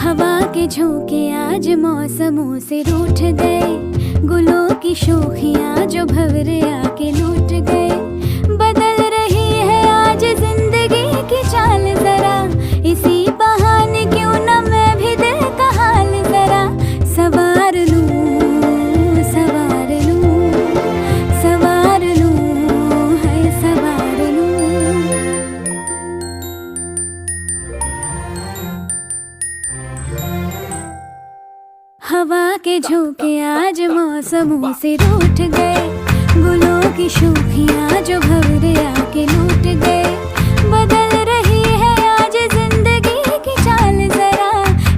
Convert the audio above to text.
हवा के झोंके आज मौसमों से रूठ गए, गुलों की शोखियां जो भंवरे आके लूट गए। बदल रही है आज जिंदगी की चाल जरा, इसी बहाने क्यों न मैं भी दिल का हाल जरा सवार लूं, सवार लूं, सवार लूं, है सवार लूं। हवा के झोंके आज मौसमों से रूठ गए, गुलों की शोखियां जो भंवरे आके लूट गए।